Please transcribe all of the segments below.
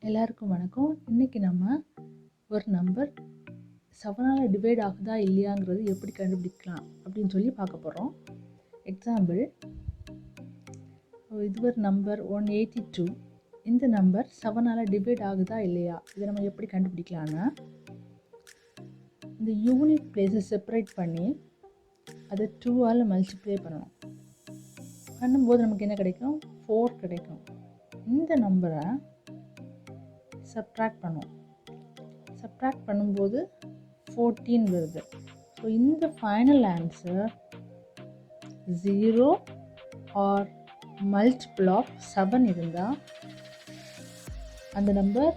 எல்லாருக்கும் வணக்கம். இன்றைக்கி நம்ம ஒரு நம்பர் 7ஆல் டிவைட் ஆகுதா இல்லையாங்கிறது எப்படி கண்டுபிடிக்கலாம் அப்படின்னு சொல்லி பார்க்க போகிறோம். எக்ஸாம்பிள், இது ஒரு நம்பர் 182. இந்த நம்பர் 7ஆல் டிவைட் ஆகுதா இல்லையா, இதை நம்ம எப்படி கண்டுபிடிக்கலான்னா, இந்த யூனிட் பிளேஸை செப்பரேட் பண்ணி அதை 2ஆல் மல்டிப்ளை பண்ணணும். பண்ணும்போது நமக்கு என்ன கிடைக்கும்? 4 கிடைக்கும். இந்த நம்பரை சப்ட்ராக்ட் பண்ணுவோம். சப்ட்ராக்ட் பண்ணும்போது 14 வருது. ஸோ இந்த final answer 0 or multiple of 7 இருந்தால் அந்த நம்பர்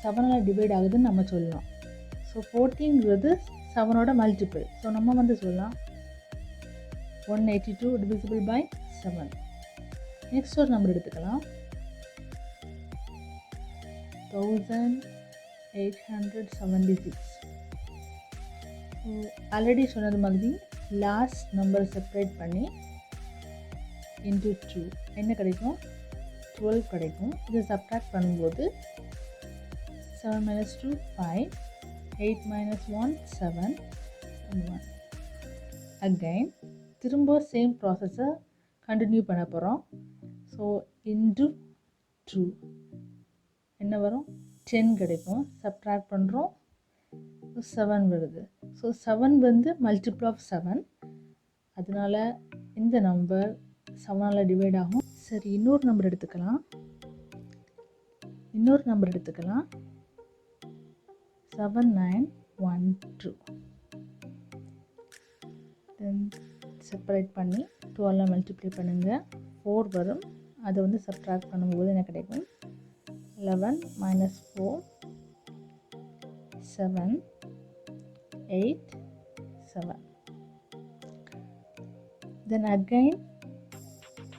7ஆல் டிவைட் ஆகுதுன்னு நம்ம சொல்லலாம். ஸோ 14ங்கிறது 7ஓட மல்டிபிள். ஸோ நம்ம சொல்லலாம் 182 divisible by 7. நெக்ஸ்ட் ஒரு நம்பர் எடுத்துக்கலாம், 1876. ஆல்ரெடி சொன்னது மாதிரி லாஸ்ட் நம்பரை செப்பரேட் பண்ணி இன்ட்டு 2 என்ன கிடைக்கும்? 12 கிடைக்கும். இதை சப்ட்ராக்ட் பண்ணும்போது 7 minus 2 5, 8 minus 1 7 and 1. அகைன் திரும்ப சேம் ப்ராசஸை கண்டினியூ பண்ண போகிறோம். ஸோ இன்ட்டு 2 என்ன வரும்? 10 கிடைக்கும். சப்ட்ராக்ட் பண்ணுறோம், 7 வருது. ஸோ 7 வந்து மல்டிபிள் ஆஃப் 7, அதனால் இந்த நம்பர் 7ஆல் டிவைட் ஆகும். சரி, இன்னொரு நம்பர் எடுத்துக்கலாம். 7912. தென் செப்பரேட் பண்ணி 12ஆல் மல்டிப்ளை பண்ணுங்கள், 4 வரும். அதை வந்து சப்ட்ராக்ட் பண்ணும்போது என்ன கிடைக்கும்? 11 minus 4 7 8 7. தென் அகைன்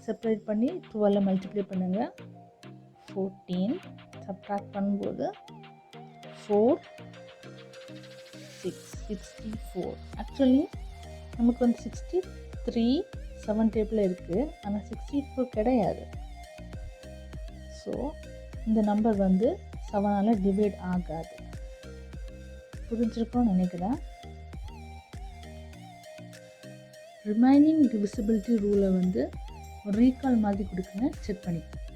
செப்பரேட் பண்ணி 12 மல்டிப்ளை பண்ணுங்கள், 14. சப்ட்ராக்ட் பண்ணும்போது 4 6 64. ஆக்சுவலி நமக்கு வந்து 63 7 டேபிளில் இருக்குது, ஆனால் 64 கிடையாது. ஸோ இந்த நம்பர் வந்து 7ஆல் டிவைட் ஆகாது. புரிஞ்சிருக்கோன்னு நினைக்கிறேன். ரிமைனிங் டிவிசிபிலிட்டி ரூலை வந்து ரீகால் மாதிரி கொடுக்குங்க, செக் பண்ணிக்கோங்க.